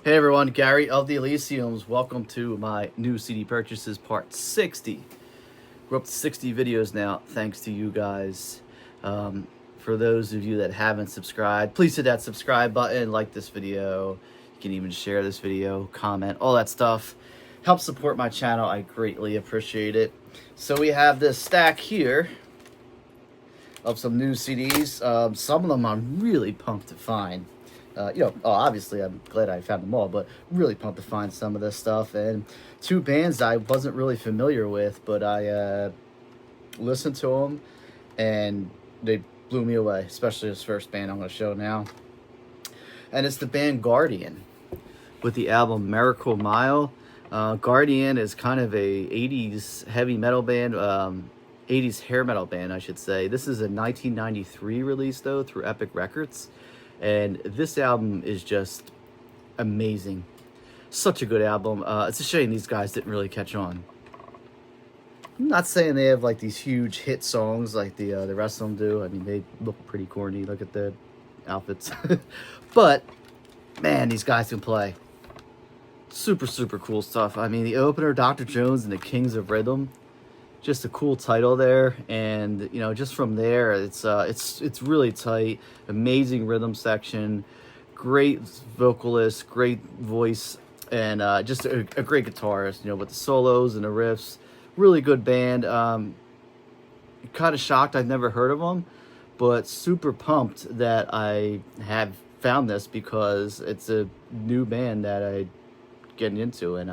Hey everyone, Gary of the Elysiums. Welcome to my new CD purchases, part 60. We're up to 60 videos now, thanks to you guys. For those of you that haven't subscribed, please hit that subscribe button, like this video. You can even share this video, comment, all that stuff. Help support my channel, I greatly appreciate it. So we have this stack here of some new CDs. Some of them I'm really pumped to find. Obviously I'm glad I found them all, but really pumped to find some of this stuff. And two bands I wasn't really familiar with, but I listened to them and they blew me away, especially this first band I'm going to show now. And it's the band Guardian with the album Miracle Mile. Guardian is kind of a 80s heavy metal band, 80s hair metal band, I should say. This is a 1993 release, though, through Epic Records. And this album is just amazing. Such a good album. It's a shame these guys didn't really catch on. I'm not saying they have like these huge hit songs like the rest of them do. I mean, they look pretty corny. Look at the outfits. But, man, these guys can play. Super, super cool stuff. I mean, the opener, Dr. Jones and the Kings of Rhythm. Just a cool title there, and just from there it's really tight. Amazing rhythm section, great vocalist, great voice, and just a great guitarist, with the solos and the riffs. Really good band. Kind of shocked I've never heard of them, but super pumped that I have found this because it's a new band that I'm getting into, and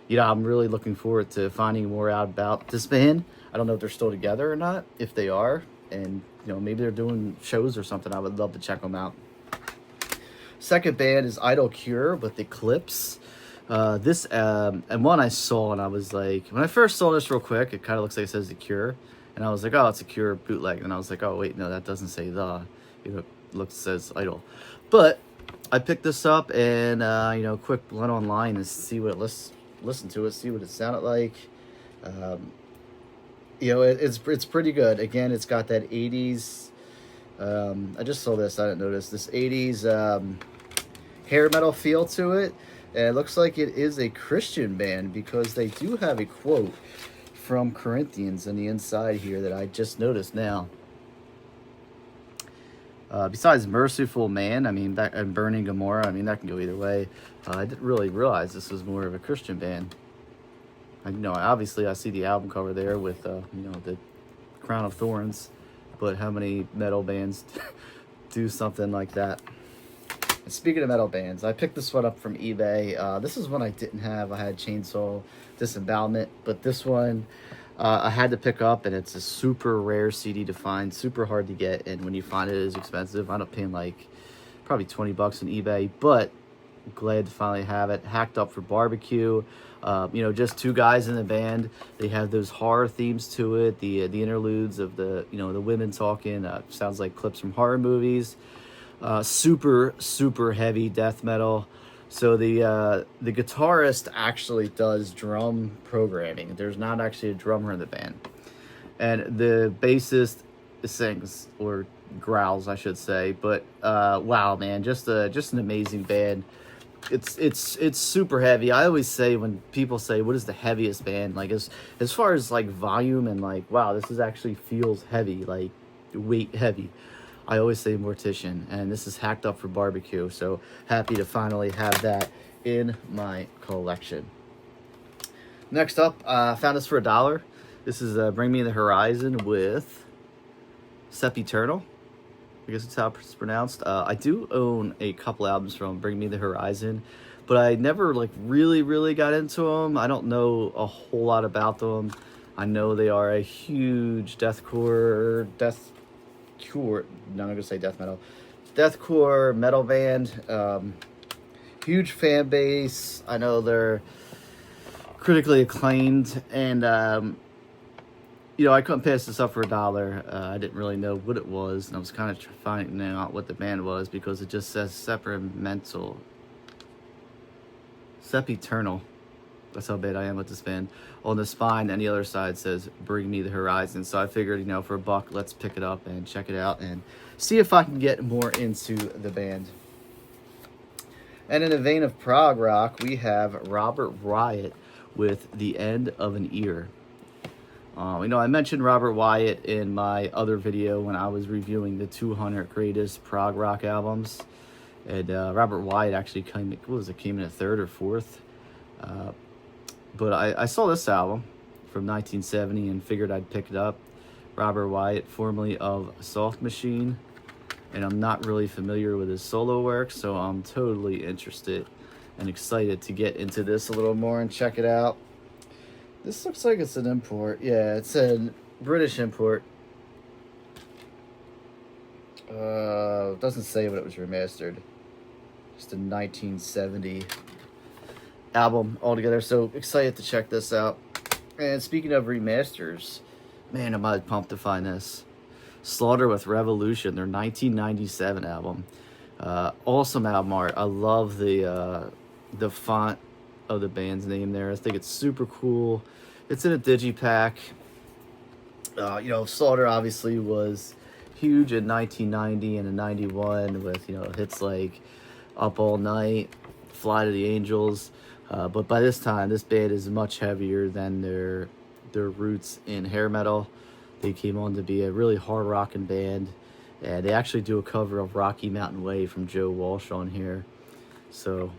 I'm really looking forward to finding more out about this band. I don't know if they're still together or not. If they are, and maybe they're doing shows or something, I would love to check them out. Second band is Idol Cure with Eclipse. And one I saw and I was like, when I first saw this real quick, it kind of looks like it says The Cure, and I was like, oh, it's a Cure bootleg, and I was like, oh wait, no, that doesn't say the. Says Idol, but I picked this up and quick went online and see what it listen to it, see what it sounded like. It's pretty good. Again, it's got that 80s, I just saw this, I didn't notice, this 80s hair metal feel to it. And it looks like it is a Christian band because they do have a quote from Corinthians on the inside here that I just noticed now. Besides Merciful Man, I mean, that, and Burning Gomorrah, I mean, that can go either way. I didn't really realize this was more of a Christian band. Obviously I see the album cover there with, the Crown of Thorns, but how many metal bands do something like that? And speaking of metal bands, I picked this one up from eBay. This is one I didn't have. I had Chainsaw Disembowelment, but this one I had to pick up, and it's a super rare CD to find, super hard to get, and when you find it, it is expensive. I end up paying like probably 20 bucks on eBay, but glad to finally have it. Hacked Up for Barbecue. Just two guys in the band. They have those horror themes to it, the interludes of the the women talking. Sounds like clips from horror movies. Super, super heavy death metal. So the guitarist actually does drum programming. There's not actually a drummer in the band, and the bassist sings or growls, I should say. But wow, man, just an amazing band. It's super heavy. I always say when people say what is the heaviest band, like as far as like volume and like wow, this is actually feels heavy, like weight heavy, I always say Mortician, and this is Hacked Up for Barbecue, so happy to finally have that in my collection. Next up, I found this for $1. This is Bring Me the Horizon with Sempiternal. I guess that's how it's pronounced. I do own a couple albums from Bring Me the Horizon, but I never like really got into them. I don't know a whole lot about them. I know they are a huge deathcore metal band. Huge fan base. I know they're critically acclaimed, and I couldn't pass this up for $1. I didn't really know what it was, and I was kind of finding out what the band was because it just says Sempiternal. That's how bad I am with this band. On the spine, and the other side says Bring Me the Horizon. So I figured, for $1, let's pick it up and check it out and see if I can get more into the band. And in the vein of prog rock, we have Robert Wyatt with The End of an Ear. I mentioned Robert Wyatt in my other video when I was reviewing the 200 greatest prog rock albums. And Robert Wyatt actually came in at third or fourth. But I saw this album from 1970 and figured I'd pick it up. Robert Wyatt, formerly of Soft Machine. And I'm not really familiar with his solo work, so I'm totally interested and excited to get into this a little more and check it out. This looks like it's an import. Yeah, it's a British import. Doesn't say when it was remastered. Just a 1970 album altogether. So excited to check this out. And speaking of remasters, man, am I pumped to find this. Slaughter with Revolution, their 1997 album. Awesome album art. I love the font of the band's name there. I think it's super cool. It's in a digipack. Slaughter obviously was huge in 1990 and in 91 with, hits like Up All Night, Fly to the Angels. But by this time, this band is much heavier than their roots in hair metal. They came on to be a really hard rocking band. And they actually do a cover of Rocky Mountain Way from Joe Walsh on here. So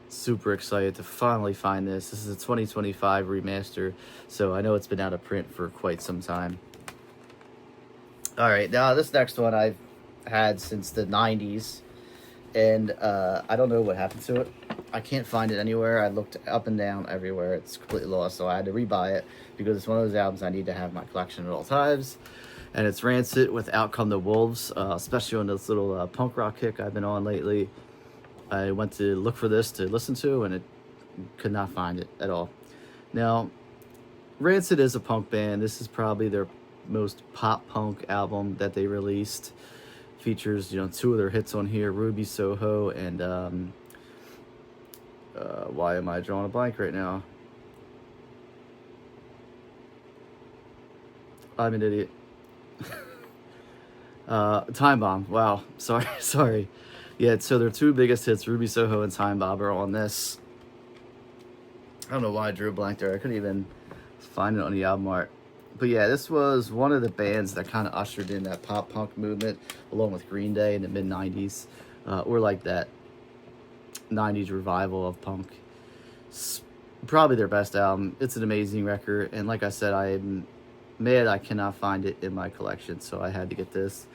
super excited to finally find this. This is a 2025 remaster, so I know it's been out of print for quite some time. All right, now this next one I've had since the 90s, and I don't know what happened to it. I can't find it anywhere. I looked up and down everywhere. It's completely lost, so I had to rebuy it because it's one of those albums I need to have in my collection at all times. And it's Rancid with Out Come the Wolves, especially on this little punk rock kick I've been on lately. I went to look for this to listen to, and it could not find it at all. Now, Rancid is a punk band. This is probably their most pop-punk album that they released. Features, two of their hits on here, Ruby Soho and, why am I drawing a blank right now? I'm an idiot. Time Bomb. Wow. Sorry. Yeah, so their two biggest hits, Ruby Soho and Time Bomb, are on this. I don't know why I drew a blank there. I couldn't even find it on the album art. But yeah, this was one of the bands that kind of ushered in that pop-punk movement, along with Green Day in the mid-90s. Or like that 90s revival of punk. It's probably their best album. It's an amazing record. And like I said, I'm mad I cannot find it in my collection, so I had to get this.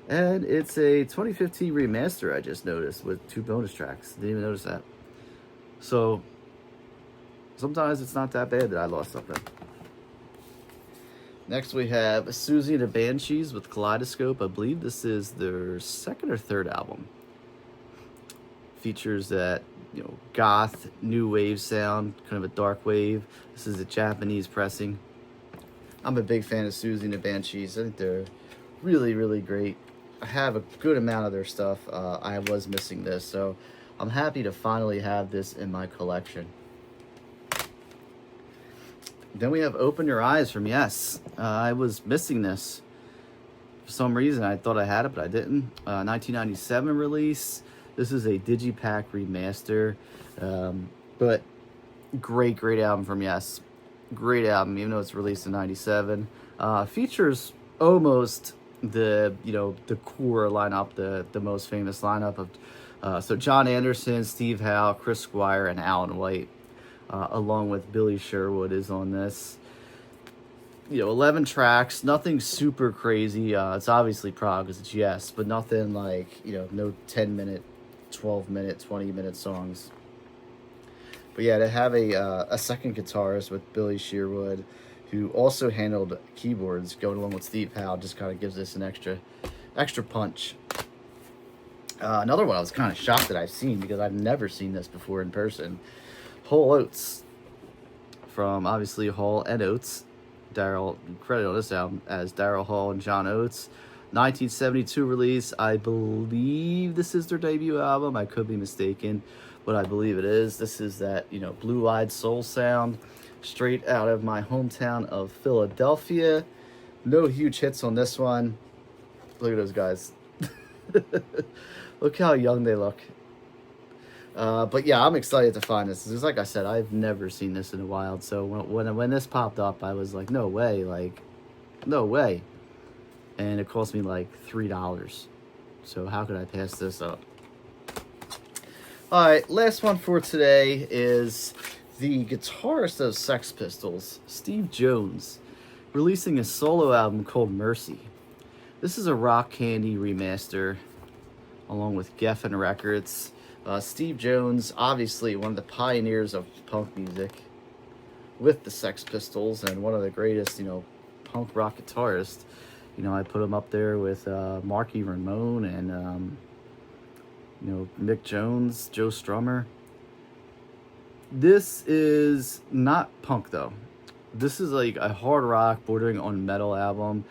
And it's a 2015 remaster, I just noticed, with 2 bonus tracks. Didn't even notice that. So, sometimes it's not that bad that I lost something. Next we have Siouxsie and the Banshees with Kaleidoscope. I believe this is their second or third album. Features that, goth, new wave sound, kind of a dark wave. This is a Japanese pressing. I'm a big fan of Siouxsie and the Banshees. I think they're really, really great. I have a good amount of their stuff. I was missing this, so I'm happy to finally have this in my collection. Then we have Open Your Eyes from Yes. I was missing this. For some reason, I thought I had it, but I didn't. 1997 release. This is a Digipack remaster. But great album from Yes. Great album, even though it's released in 97. Features almost the core lineup, the most famous lineup of so John Anderson, Steve Howe, Chris Squire, and Alan White, along with Billy Sherwood is on this. 11 tracks, nothing super crazy. It's obviously prog because it's Yes, but nothing like no 10-minute, 12-minute, 20-minute songs. But yeah, to have a second guitarist with Billy Sherwood, who also handled keyboards, going along with Steve Howe, just kind of gives this an extra punch. Another one I was kind of shocked that I've seen, because I've never seen this before in person. Whole Oats, from obviously Hall and Oates. Daryl, credit on this album as Daryl Hall and John Oates. 1972 release. I believe this is their debut album. I could be mistaken, but I believe it is. This is that, blue-eyed soul sound, straight out of my hometown of Philadelphia. No huge hits on this one. Look at those guys. Look how young they look. But yeah, I'm excited to find this. Because like I said, I've never seen this in a while. So when this popped up, I was like, no way, like, no way. And it cost me like $3. So how could I pass this up? All right, last one for today is the guitarist of Sex Pistols, Steve Jones, releasing a solo album called Mercy. This is a Rock Candy remaster, along with Geffen Records. Steve Jones, obviously one of the pioneers of punk music with the Sex Pistols, and one of the greatest, punk rock guitarists. I put him up there with Marky Ramone and, Mick Jones, Joe Strummer. This is not punk, though. This is like a hard rock bordering on metal album.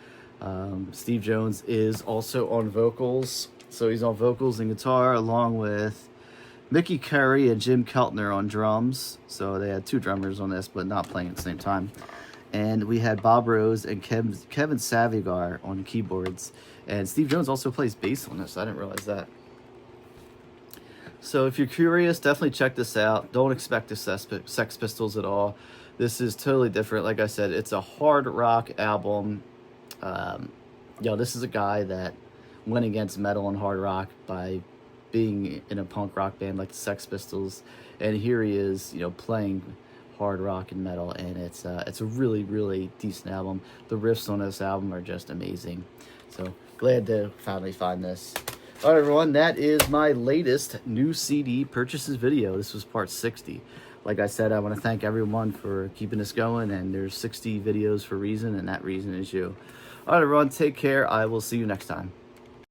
Steve Jones is also on vocals. So he's on vocals and guitar, along with Mickey Curry and Jim Keltner on drums. So they had two drummers on this, but not playing at the same time. And we had Bob Rose and Kevin Savigar on keyboards. And Steve Jones also plays bass on this. I didn't realize that. So if you're curious, definitely check this out. Don't expect the Sex Pistols at all. This is totally different. Like I said, it's a hard rock album. This is a guy that went against metal and hard rock by being in a punk rock band like the Sex Pistols. And here he is, playing hard rock and metal, and it's a really, really decent album. The riffs on this album are just amazing. So glad to finally find this. All right, everyone, that is my latest new CD purchases video. This was part 60. Like I said, I want to thank everyone for keeping this going, and there's 60 videos for a reason, and that reason is you. All right, everyone, take care. I will see you next time.